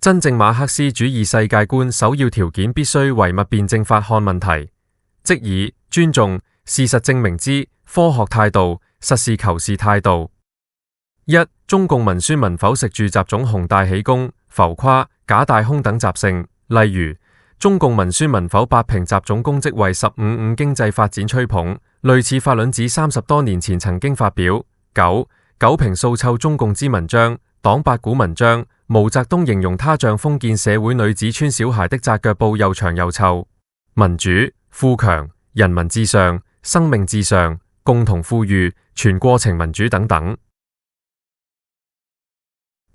真正馬克思主義世界觀首要條件必須唯物辯證法看問題，即以尊重、事實證明之科學態度、實事求是態度。一、中共文宣文否食住習總宏大喜功、浮誇、假大空等習性，例如中共文宣文否八評習總功績為15.5經濟發展吹捧，類似法輪寺30多年前曾經發表。九評素臭中共之文章，黨八股文章，毛澤東形容他像封建社會女子穿小孩的紮腳布，又長又臭。民主、富強、人民至上、生命至上、共同富裕、全過程民主等等。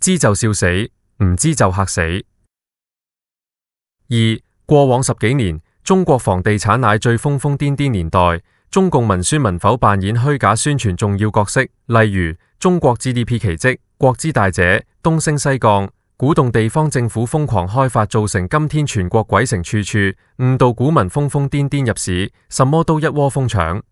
知就笑死，唔知就嚇死。二、過往10幾年，中國房地產乃最瘋瘋癲癲年代，中共文宣文否扮演虛假宣傳重要角色，例如中國 GDP 奇蹟、國之大者、東升西降，鼓動地方政府瘋狂開發，造成今天全國鬼城處處，誤導股民瘋瘋癲癲入市，什麼都一窩蜂搶。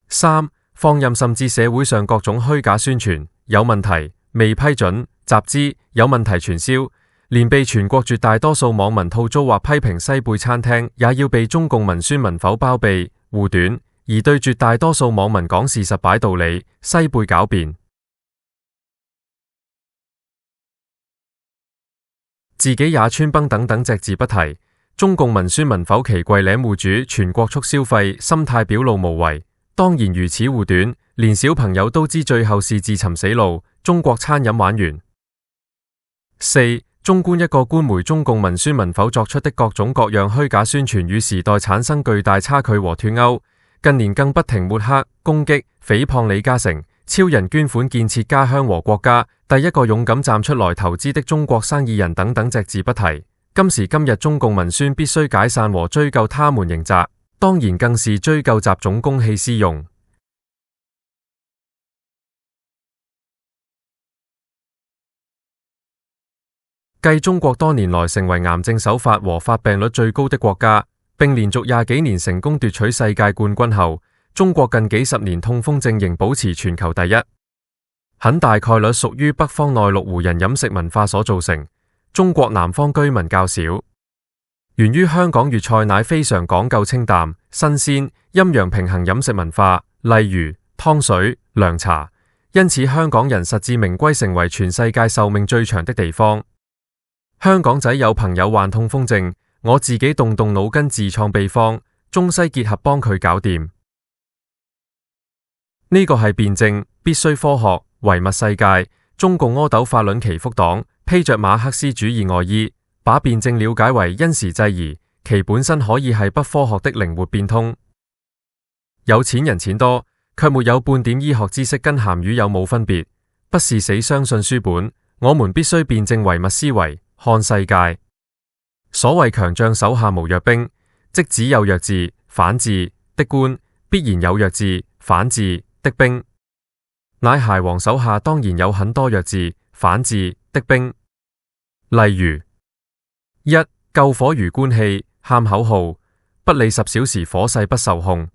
三、放任甚至社會上各種虛假宣傳有問題、未批准、集資有問題傳銷，連被全國絕大多數網民吐槽或批評西貝餐廳，也要被中共文宣文否包庇護短，而對絕大多數網民講事實擺道理，西貝狡辯。自己也穿崩等等隻字不提，中共文宣文否其貴領戶主全國促消費，心態表露無遺。當然如此護短，連小朋友都知最後是自尋死路。中國餐飲玩完。四、縱觀一個官媒中共文宣文否作出的各種各樣虛假宣傳，與時代產生巨大差距和脫鈎。近年更不停抹黑、攻擊、誹謗李嘉誠，超人捐款建設家鄉和國家，第一個勇敢站出來投資的中國生意人等等隻字不提。今時今日中共文宣必須解散和追究他們刑責，當然更是追究習總公器私用。繼中國多年來成為癌症首發和發病率最高的國家，並連續20幾年成功奪取世界冠軍後，中國近幾十年痛風症仍保持全球第一，很大概率屬於北方內陸湖人飲食文化所造成，中國南方居民較少。源於香港粵菜乃非常講究清淡、新鮮、陰陽平衡飲食文化，例如湯水、涼茶，因此香港人實至名歸成為全世界壽命最長的地方。香港仔有朋友患痛風症，我自己動腦筋自創秘方，中西結合幫佢搞掂。呢個係辯證，必須科學，唯物世界。中共阿斗法輪祈福黨披着馬克思主義外衣，把辯證了解為因時制宜，其本身可以係不科學的靈活變通。有錢人錢多，卻沒有半點醫學知識，跟鹹魚有冇分別？不是死相信書本，我們必須辯證唯物思維。看世界，所謂強將手下無弱兵，即只有弱智、反智的官，必然有弱智、反智的兵。乃孩王手下當然有很多弱智、反智的兵，例如一、救火如觀氣，喊口號，不理10小時火勢不受控，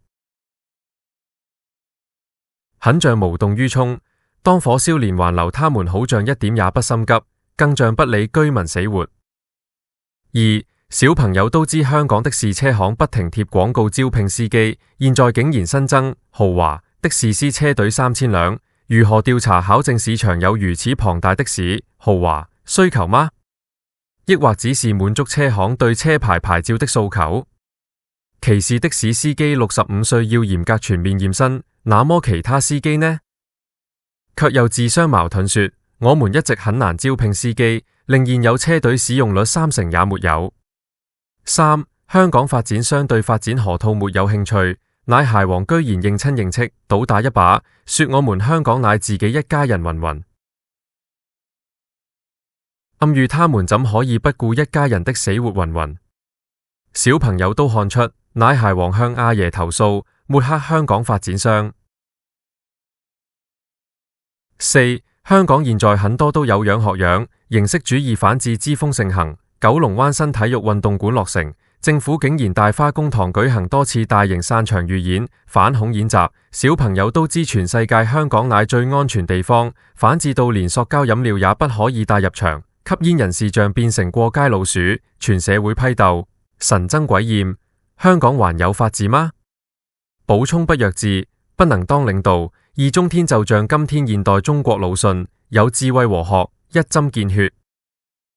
很像無動於衷。當火燒連環樓，他們好像一點也不心急，更像不理居民死活。二、小朋友都知香港的士車行不停貼廣告招聘司機，現在竟然新增豪華的士司車隊3000輛，如何調查考證市場有如此龐大的士豪華需求嗎？抑或只是滿足車行對車牌照的訴求？歧視的士司機65歲要嚴格全面驗身，那麼其他司機呢？卻又自相矛盾說，我們一直很難招聘司機，令現有車隊使用率30%也沒有。三、香港發展商對發展河套沒有興趣，乃孩王居然認親認戚，倒打一把，說我們香港乃自己一家人云云，暗喻他們怎可以不顧一家人的死活云云。小朋友都看出，乃孩王向阿爺投訴，抹黑香港發展商。四、香港現在很多都有樣學樣，形式主義反智之風盛行。九龍灣新體育運動館落成，政府竟然大花公堂舉行多次大型散場預演、反恐演習。小朋友都知全世界香港乃最安全地方，反智到連塑膠飲料也不可以帶入場。吸煙人士像變成過街老鼠，全社會批鬥，神憎鬼厭。香港還有法治嗎？補充不弱智，不能當領導。易中天就像今天現代中國魯迅，有智慧和學，一針見血。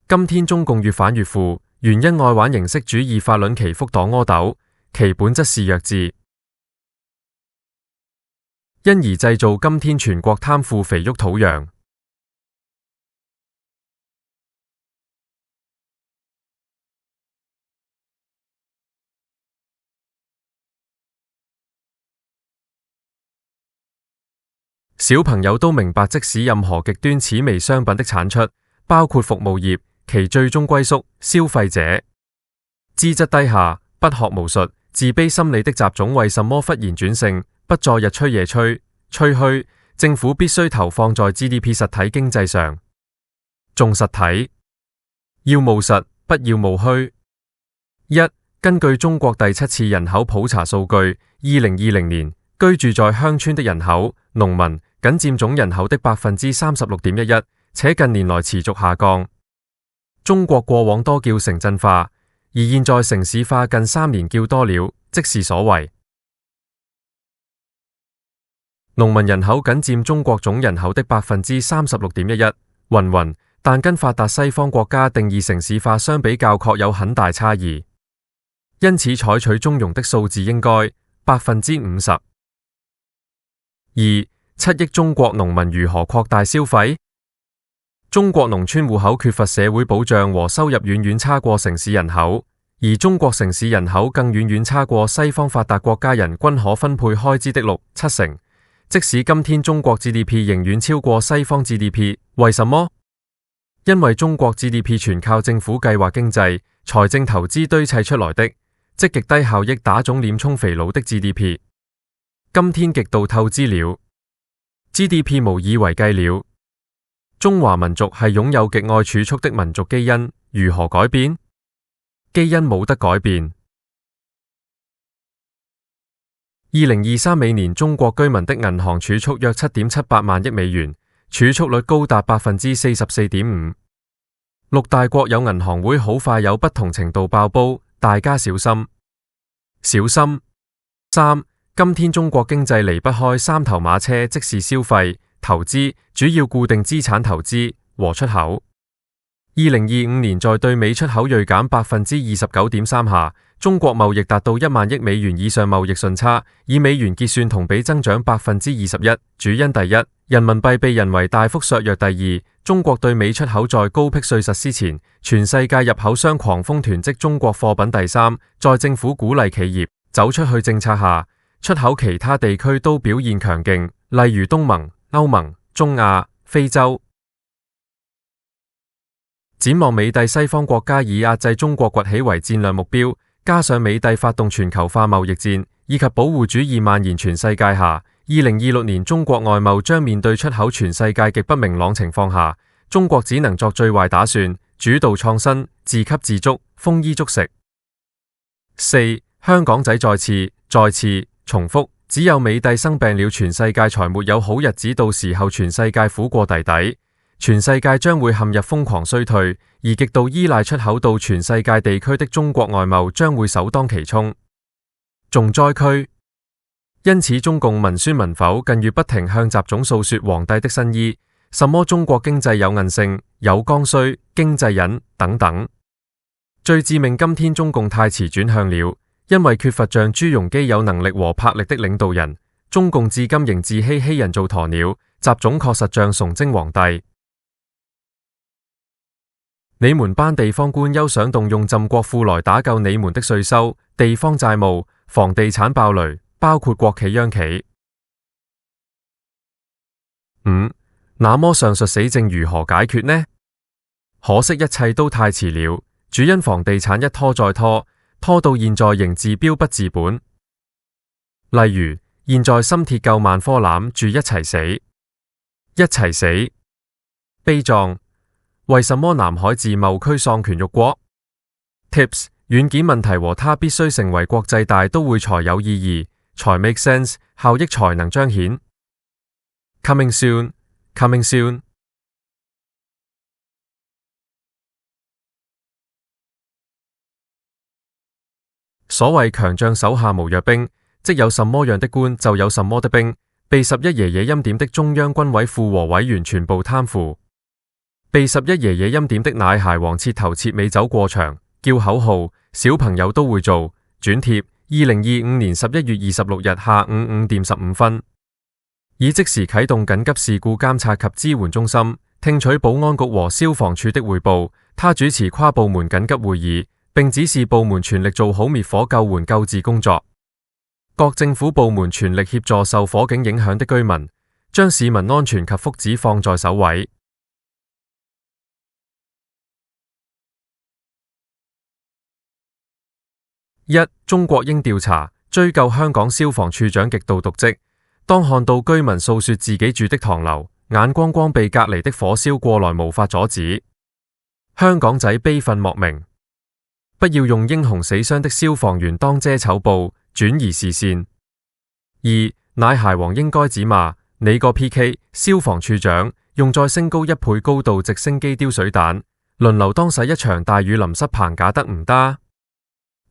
今天中共越反越腐，原因愛玩形式主義法論其福黨阿斗，其本質是弱智，因而製造今天全國貪腐肥沃土壤。小朋友都明白，即使任何極端此微商品的產出，包括服務業，其最終歸宿消費者。資質低下、不學無術、自卑心理的雜種為什麼忽然轉性，不再日吹夜吹？吹噓政府必須投放在 GDP 實體經濟上，重實體，要務實，不要務虛。一、根據中國第7次人口普查數據，2020年居住在鄉村的人口，農民僅佔總人口的36.11%，且近年來持續下降。中國過往多叫城鎮化，而現在城市化近3年叫多了，即是所謂農民人口僅佔中國總人口的36.11%，但跟發達西方國家定義城市化相比較，確有很大差異。因此採取中庸的數字應該50%。二、7億中國農民如何擴大消費？中國農村戶口缺乏社會保障和收入遠遠差過城市人口，而中國城市人口更遠遠差過西方發達國家人均可分配開支的6-7成。即使今天中國 GDP 仍遠超過西方 GDP， 為什麼？因為中國 GDP 全靠政府計劃經濟、財政投資堆砌出來的，即極低效益打腫臉充肥佬的 GDP。今天極度透支了 GDP 無以為繼了。中華民族係擁有極愛儲蓄的民族基因，如何改變？基因冇得改變。2023每年中國居民的銀行儲蓄約7.78萬億美元，儲蓄率高達44.5%。六大國有銀行會好快有不同程度爆煲，大家小心。小心。三、今天中國經濟離不開三頭馬車，即是消費、投資，主要固定資產投資和出口。2025年在對美出口銳減29.3%下，中國貿易達到1萬億美元以上貿易順差，以美元結算同比增長21%。主因第一，人民幣被人為大幅削弱；第二，中國對美出口在高辟稅實施前，全世界入口商狂蜂囤積中國貨品；第三，在政府鼓勵企業走出去政策下，出口其他地區都表現強勁，例如東盟、歐盟、中亞、非洲。展望美帝西方國家以壓制中國崛起為戰略目標，加上美帝發動全球化貿易戰，以及保護主義蔓延全世界下，2026年中國外貿將面對出口全世界極不明朗情況下，中國只能作最壞打算，主導創新，自給自足，豐衣足食。四、香港仔再次重複，只有美帝生病了，全世界才沒有好日子，到時候全世界苦過弟弟。全世界將會陷入瘋狂衰退，而極度依賴出口到全世界地區的中國外貿將會首當其衝。重災區。因此中共文宣文否近月不停向習總訴說皇帝的新衣，什麼中國經濟有韌性、有剛需、經濟忍等等。最致命，今天中共太遲轉向了，因為缺乏像朱鎔基有能力和魄力的領導人，中共至今仍自欺人做鴕鳥。習總確實像崇禎皇帝。你們班地方官休想動用朕國庫來打救你們的稅收、地方債務、房地產爆雷，包括國企央企。五、那麼上述死症如何解決呢？可惜一切都太遲了，主因房地產一拖再拖，拖到現在仍治標不治本。例如，現在深鐵舊萬科攬住一齊死，一齊死，悲壯。為什麼南海自貿區喪權辱國 ？Tips 軟件問題和它必須成為國際大都會才有意義，才 make sense， 效益才能彰顯。Coming soon，coming soon。所謂強將手下無弱兵，即有什麼樣的官就有什麼的兵。被11爺爺欽點的中央軍委副和委員全部貪腐，被11爺爺欽點的奶孩王徹頭徹尾走過場，叫口號，小朋友都會做。轉貼2025年11月26日下午5點15分，已即時啟動緊急事故監察及支援中心，聽取保安局和消防處的匯報。他主持跨部門緊急會議，並指示部門全力做好滅火救援救治工作。各政府部門全力協助受火警影響的居民，將市民安全及福祉放在首位。一、中國應調查追究香港消防處長極度瀆職。當看到居民訴說自己住的唐樓眼光光被隔離的火燒過來無法阻止，香港仔悲憤莫名。不要用英雄死傷的消防員當遮醜布，轉移視線。二、奶孩王應該指罵你個 PK 消防處長，用再升高1倍高度直升機丟水彈，輪流當洗一場大雨淋濕棚架得唔得？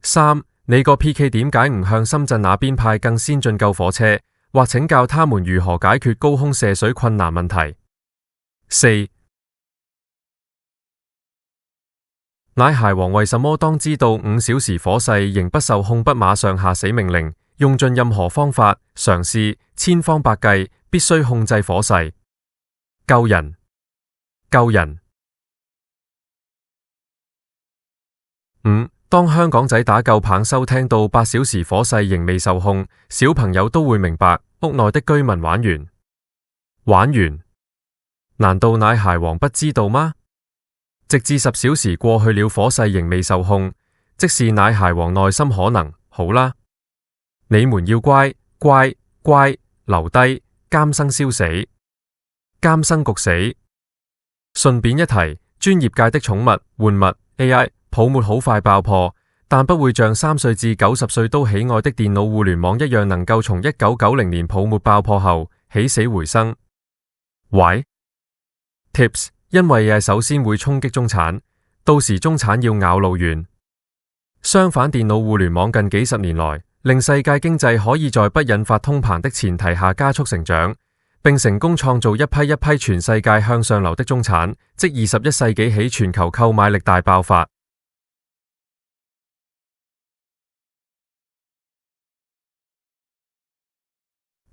三、你個 PK 點解唔向深圳那邊派更先進救火車，或請教他們如何解決高空射水困難問題？四、奶孩王為什麼當知道5小時火勢仍不受控，不馬上下死命令，用盡任何方法嘗試，千方百計必須控制火勢？救人，救人。五、當香港仔打救棒收聽到8小時火勢仍未受控，小朋友都會明白屋內的居民玩完，玩完。難道奶孩王不知道嗎？直至10小時過去了，火勢仍未受控，即是奶孩王內心可能好啦，你們要乖乖乖留低，監生燒死，監生焗死。順便一提，專業界的寵物玩物 AI 泡沫好快爆破，但不會像3歲至90歲都喜愛的電腦互聯網一樣，能夠從1990年泡沫爆破後起死回生。喂 Tips， 因為AI首先會衝擊中產，到時中產要咬路遠。相反，電腦互聯網近幾十年來令世界經濟可以在不引發通膨的前提下加速成長，並成功創造一批一批全世界向上流的中產，即21世紀起全球購買力大爆發。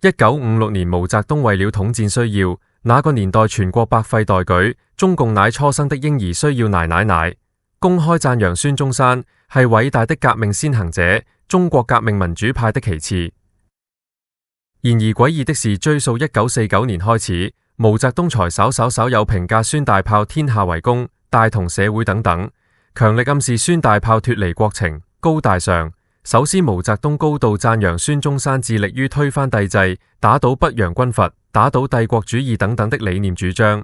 1956年，毛澤東為了統戰需要，那個年代全國百廢待舉，中共乃初生的嬰兒需要奶奶奶，公開讚揚孫中山係偉大的革命先行者，中國革命民主派的旗幟。然而詭異的是，追溯1949年開始，毛澤東才稍有評價孫大炮天下為公、大同社會等等，強力暗示孫大炮脫離國情、高大上。首先，毛澤東高度讚揚孫中山致力於推翻帝制、打倒北洋軍閥、打倒帝國主義等等的理念主張。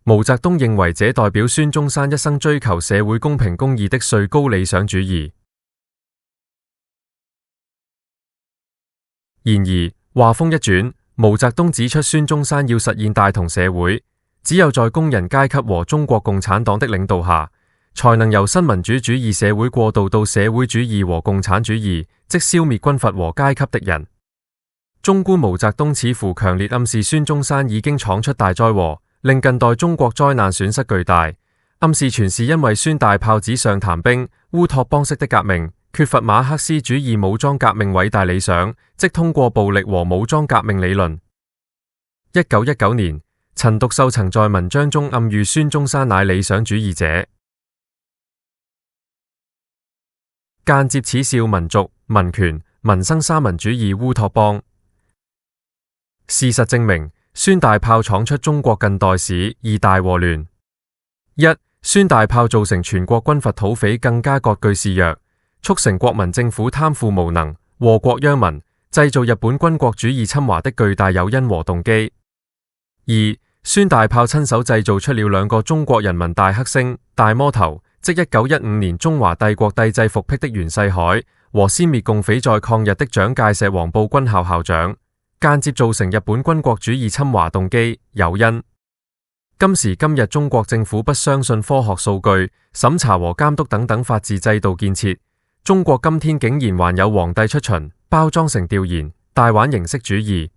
毛澤東認為這代表孫中山一生追求社會公平公義的最高理想主義。然而話鋒一轉，毛澤東指出孫中山要實現大同社會，只有在工人階級和中國共產黨的領導下，才能由新民主主義社會過渡到社會主義和共產主義，即消滅軍閥和階級敵人。縱觀毛澤東似乎強烈暗示孫中山已經闖出大災禍，令近代中國災難損失巨大。暗示全是因為孫大炮紙上談兵、烏托邦式的革命，缺乏馬克思主義武裝革命偉大理想，即通過暴力和武裝革命理論。1919年，陳獨秀曾在文章中暗喻孫中山乃理想主義者，間接恥笑民族、民權、民生三民主義烏托邦。事實證明，孫大炮闖出中國近代史2大禍亂。一、孫大炮造成全國軍閥土匪更加割據肆虐，促成國民政府貪腐無能、禍國殃民，製造日本軍國主義侵華的巨大誘因和動機。二、孫大炮親手製造出了2個中國人民大黑星、大魔頭，即1915年中華帝國帝制復辟的袁世凱和殲滅共匪在抗日的蔣介石黃埔軍校校長，間接造成日本軍國主義侵華動機誘因。今時今日中國政府不相信科學數據、審查和監督等等法治制度建設，中國今天竟然還有皇帝出巡，包裝成調研，大玩形式主義。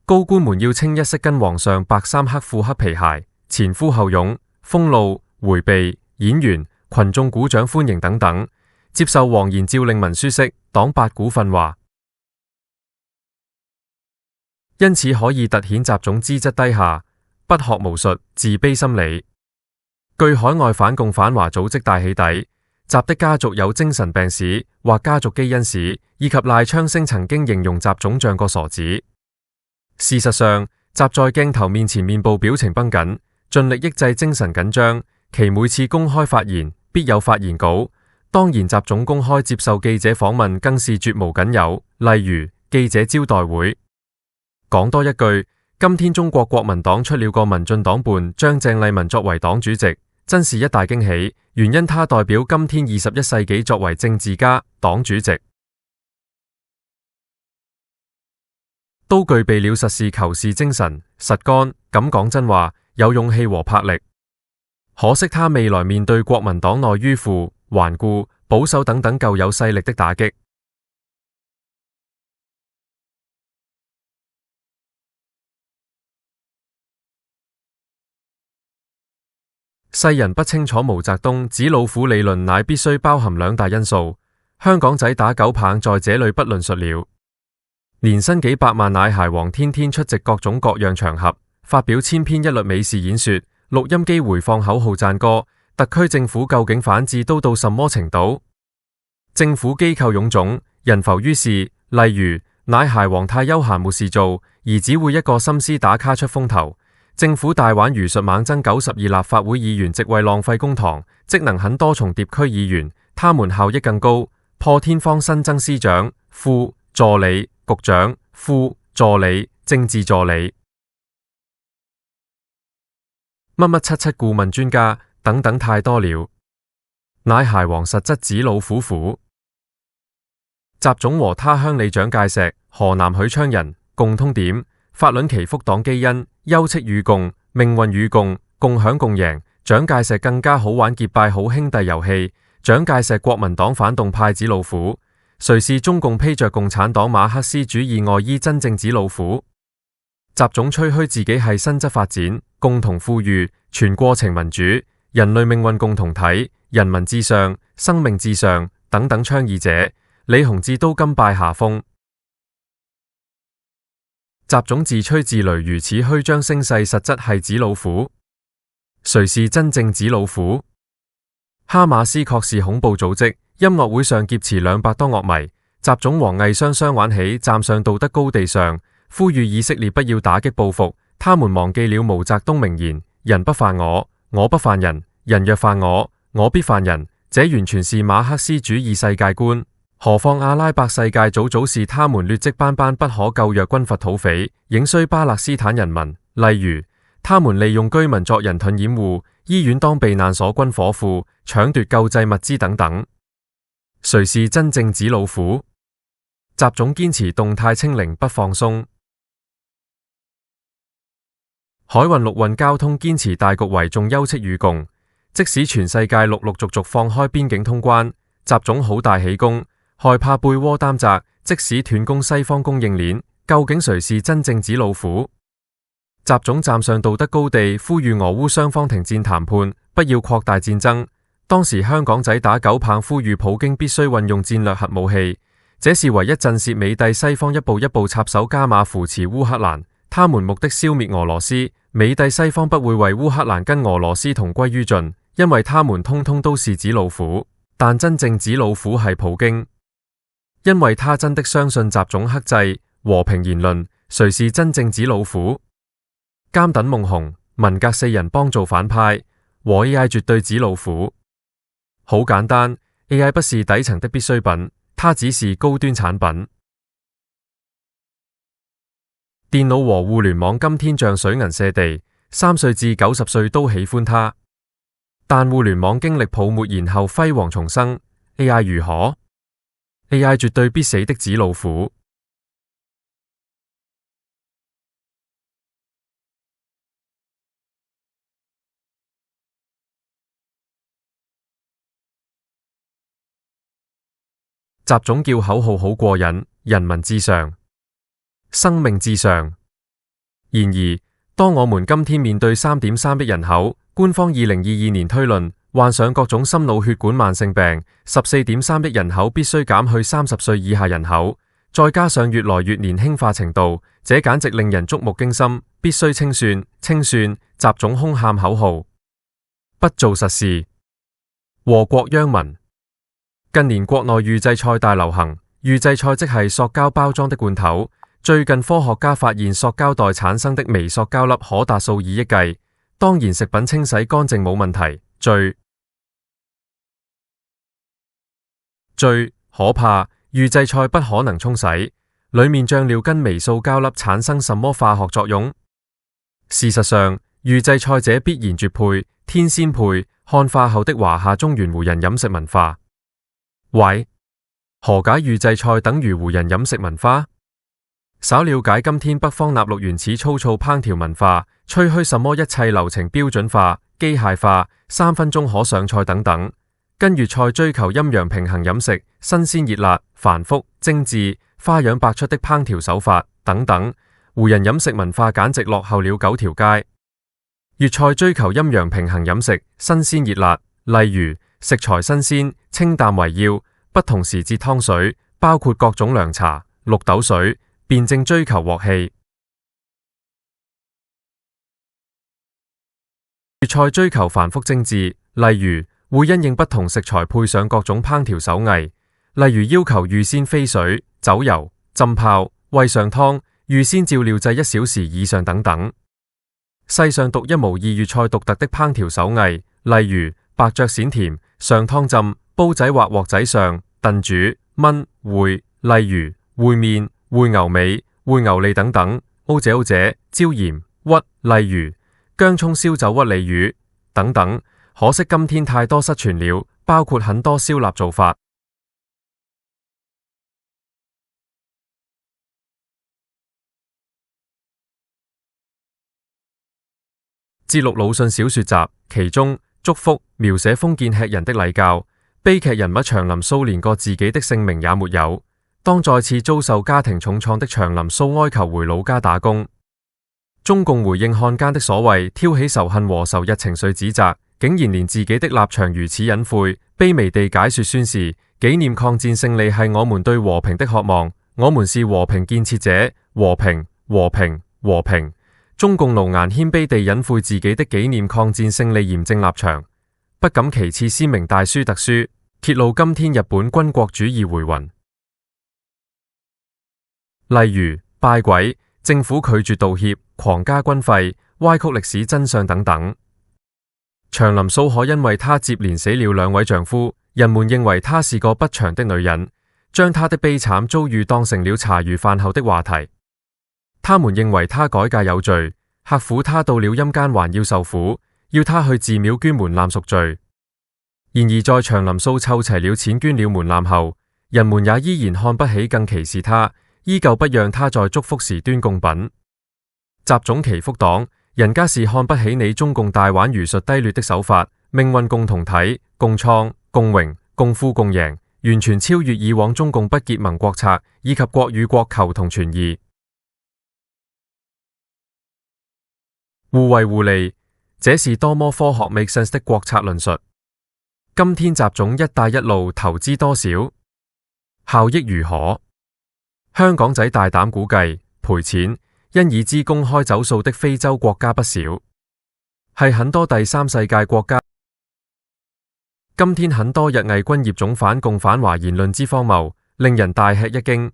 高官們要清一色跟皇上白衫黑褲黑皮鞋，前呼後擁，封路迴避，演員群眾鼓掌歡迎等等，接受黃言詔令文書式黨八股訓話，因此可以凸顯習總資質低下，不學無術，自卑心理。據海外反共反華組織大起底，習的家族有精神病史或家族基因史，以及賴昌星曾經形容習總像個傻子。事實上，習在鏡頭面前面部表情繃緊，盡力抑制精神緊張，其每次公開發言必有發言稿。當然，習總公開接受記者訪問更是絕無僅有，例如記者招待會。講多一句，今天中國國民黨出了個民進黨伴將鄭麗文作為黨主席，真是一大驚喜，原因他代表今天21世紀作為政治家、黨主席，都具備了實事求是精神、實幹，敢講真話，有勇氣和魄力。可惜他未來面對國民黨內迂腐、頑固、保守等等舊有勢力的打擊。世人不清楚毛澤東紙老虎理論乃必須包含兩大因素，香港仔打狗棒在這裏不論述了。年薪幾百萬奶孩王天天出席各種各樣場合，發表千篇一律美事演說，錄音機回放口號讚歌，特區政府究竟反智都到什麼程度？政府機構臃腫，人浮於事，例如奶孩王太悠閒沒事做，而只會一個心思打卡出風頭。政府大玩儒術猛增92立法會議員席位浪費公帑，職能很多重疊區議員，他們效益更高，破天荒新增司長、副助理、局長、副助理、政治助理、乜乜七七顧問專家等等太多了。奶孩王實質紙老虎虎。習總和他鄉里蔣介石，河南許昌人，共通點：法卵祈福黨基因，休戚與共，命運與共，共享共贏。蔣介石更加好玩結拜好兄弟遊戲。蔣介石國民黨反動派紙老虎，誰是中共披着共產黨馬克思主義外衣真正紙老虎？習總吹噓自己係新質發展、共同富裕、全過程民主、人類命運共同體、人民至上、生命至上等等倡議者，李鴻志都甘拜下風。習總自吹自擂如此虛張聲勢，實質係紙老虎。誰是真正紙老虎？哈馬斯確是恐怖組織，音樂會上劫持200多樂迷。習總和魏雙雙玩起，站上道德高地上，呼籲以色列不要打擊報復。他們忘記了毛澤東名言：人不犯我，我不犯人；人若犯我，我必犯人。這完全是馬克思主義世界觀。何況阿拉伯世界早早是他們劣跡斑斑不可救藥軍閥土匪，影衰巴勒斯坦人民。例如，他們利用居民作人盾掩護，醫院當避難所軍火庫，搶奪救濟物資等等。誰是真正紙老虎？習總堅持動態清零不放鬆，海運陸運交通堅持大局為重，休戚與共。即使全世界陸陸續續放開邊境通關，習總好大喜功，害怕背鍋擔責，即使斷供西方供應鏈，究竟誰是真正紙老虎？習總站上道德高地，呼籲俄烏雙方停戰談判，不要擴大戰爭。當時香港仔打狗棒，呼籲普京必須運用戰略核武器，這是唯一震懾美帝西方一步一步插手加碼扶持烏克蘭。他們目的消滅俄羅斯，美帝西方不會為烏克蘭跟俄羅斯同歸於盡，因為他們通通都是紙老虎。但真正紙老虎係普京，因為他真的相信習總克制和平言論。誰是真正紙老虎？監躉夢熊、文革4人幫做反派，和 AI 絕對紙老虎。好簡單， AI 不是底層的必需品，它只是高端產品。電腦和互聯網今天像水銀瀉地，3歲至90歲都喜歡它。但互聯網經歷泡沫然後輝煌重生， AI 如何？ AI 絕對必死的紙老虎。習總叫口號好過癮，人民至上，生命至上。然而，當我們今天面對3.3億人口，官方2022年推論患上各種心腦血管慢性病，14.3億人口必須減去30歲以下人口，再加上越來越年輕化程度，這簡直令人觸目驚心。必須清算，清算！習總空喊口號，不做實事。禍國殃民。近年國內預製菜大流行，預製菜即係塑膠包裝的罐頭。最近科學家發現塑膠袋產生的微塑膠粒可達數以億計，當然食品清洗乾淨冇問題，最可怕，預製菜不可能沖洗，裏面醬料跟微塑膠粒產生什麼化學作用？事實上，預製菜這必然絕配，天仙配，漢化後的華夏中原胡人飲食文化。喂，何解預製菜等於胡人飲食文化？稍了解今天北方納入原始粗糙烹調文化，吹噓什麼一切流程標準化、機械化，3分鐘可上菜等等，跟粵菜追求陰陽平衡飲食、新鮮熱辣、繁複精緻、花樣百出的烹調手法等等，胡人飲食文化簡直落後了9條街。粵菜追求陰陽平衡飲食、新鮮熱辣，例如食材新鮮、清淡為要，不同時節湯水，包括各種涼茶、綠豆水，辯證追求鑊氣。粵菜追求繁複精緻，例如會因應不同食材配上各種烹調手藝，例如要求預先飛水、走油、浸泡、煨上湯、預先照料製1小時以上等等。世上獨一無二粵菜獨特的烹調手藝，例如白灼閃甜、上湯浸、煲仔或鑊仔上、燉煮、燜、燴，例如燴麵、燴牛尾、燴牛脷等等，甌者椒鹽屈，例如薑蔥燒酒屈鯉魚等等。可惜今天太多失傳了，包括很多燒臘做法。節錄魯迅小說集，其中祝福描寫封建吃人的禮教，悲劇人物長林蘇連個自己的性命也沒有。當再次遭受家庭重創的長林蘇哀求回老家打工。中共回應漢奸的所謂挑起仇恨和仇日情緒指責，竟然連自己的立場如此隱晦，卑微地解說宣示紀念抗戰勝利係我們對和平的渴望，我們是和平建設者，和平和平和平。中共奴顏謙卑地隱晦自己的紀念抗戰勝利嚴正立場，不敢其次鮮明大書特書，揭露今天日本軍國主義回魂。例如拜鬼、政府拒絕道歉、狂加軍費、歪曲歷史真相等等。長林蘇可因為她接連死了2位丈夫，人們認為她是個不祥的女人，將她的悲慘遭遇當成了茶餘飯後的話題。他們認為她改嫁有罪，刻苦她到了陰間還要受苦，要她去寺廟捐門檻贖罪。然而在長林蘇湊齊了錢捐了門檻後，人們也依然看不起更歧視她，依舊不讓她在祝福時端供品。習總祈福黨，人家是看不起你中共大玩儒術低劣的手法，命運共同體、共創、共榮、共富共贏，完全超越以往中共不結盟國策以及國與國求同存異。互惠互利，這是多麼科學 make sense 的國策論述。今天習總一帶一路投資多少？效益如何？香港仔大膽估計賠錢，因已知公開走數的非洲國家不少，係很多第三世界國家。今天很多日偽軍業種反共反華言論之荒謬，令人大吃一驚。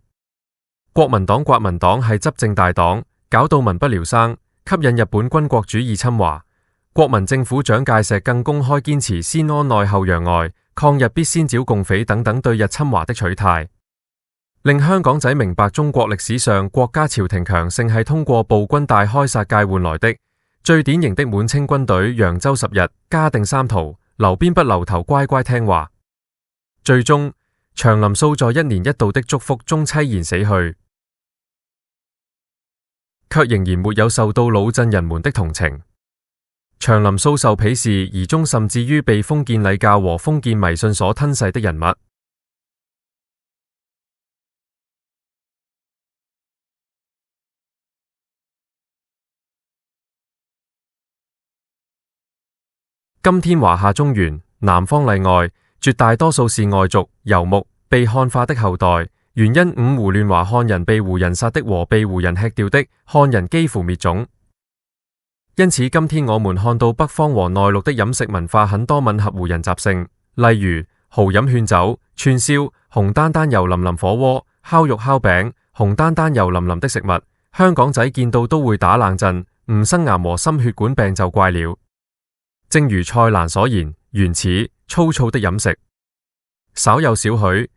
國民黨係執政大黨，搞到民不聊生，吸引日本軍國主義侵華。國民政府蔣介石更公開堅持先安內後攘外，抗日必先剿共匪等等對日侵華的取態，令香港仔明白中國歷史上國家朝廷強盛係通過暴君大開殺戒換來的。最典型的滿清軍隊揚州10日，嘉定3逃，留邊不留頭，乖乖聽話。最終長林蘇在1年1度的祝福中淒然死去，卻仍然沒有受到老鎮人們的同情。長林蘇受鄙視而終甚至於被封建禮教和封建迷信所吞噬的人物。今天華夏中原，南方例外，絕大多數是外族游牧被漢化的後代。原因五胡亂華漢人被胡人殺的和被胡人吃掉的漢人幾乎滅種。因此今天我們看到北方和內陸的飲食文化很多吻合胡人習性，例如豪飲勸酒、串燒、紅丹丹油淋淋火鍋、烤肉烤餅、紅丹丹油淋淋的食物，香港仔見到都會打冷震，唔生癌和心血管病就怪了。正如蔡瀾所言，原始粗糙的飲食，稍有少許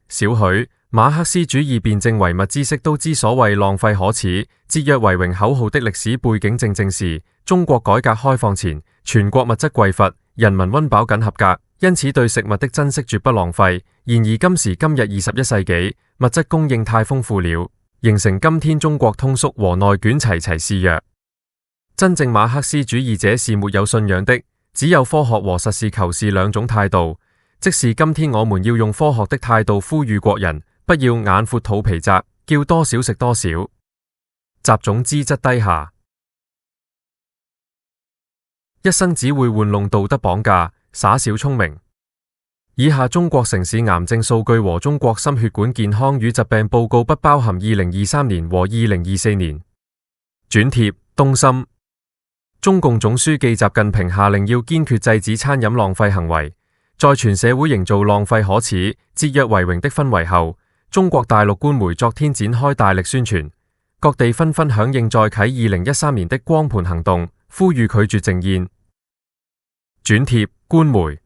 馬克思主義辯證唯物知識都知所謂浪費可恥、節約為榮口號的歷史背景，正是中國改革開放前全國物質匱乏，人民溫飽僅合格，因此對食物的珍惜絕不浪費。然而今時今日21世紀，物質供應太豐富了，形成今天中國通縮和內卷齊齊肆虐。真正馬克思主義者是沒有信仰的，只有科學和實事求是兩種態度。即是今天我們要用科學的態度呼籲國人，不要眼闊肚皮窄，叫多少食多少，雜種資質低下，一生只會玩弄道德綁架，耍小聰明。以下中國城市癌症數據和中國心血管健康與疾病報告不包含2023年和2024年。轉貼東森。中共總書記習近平下令要堅決制止餐飲浪費行為，在全社會營造浪費可恥、節約為榮的氛圍後，中國大陸官媒昨天展開大力宣傳，各地紛紛響應再啟2013年的光盤行動，呼籲拒絕淨煙。轉貼官媒。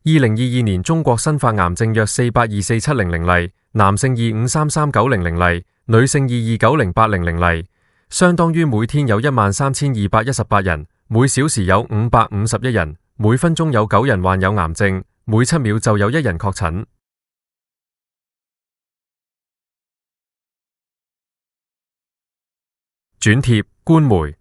2022年中國新發癌症約424,700例，男性2533900例，女性2290800例，相當於每天有13218人，每小時有551人，每分鐘有9人患有癌症，每7秒就有1人確診。轉貼官媒。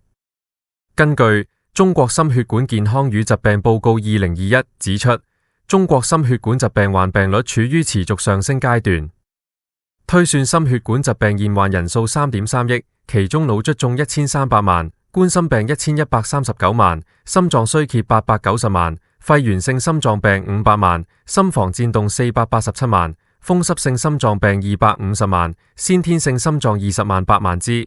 根據中國心血管健康與疾病報告2021指出，中國心血管疾病患病率處於持續上升階段，推算心血管疾病現患人數3.3億，其中腦卒中1300萬，冠心病1139萬，心臟衰竭890萬，肺源性心臟病500萬，心房顫動487萬，風濕性心臟病250萬，先天性心臟20萬8萬支。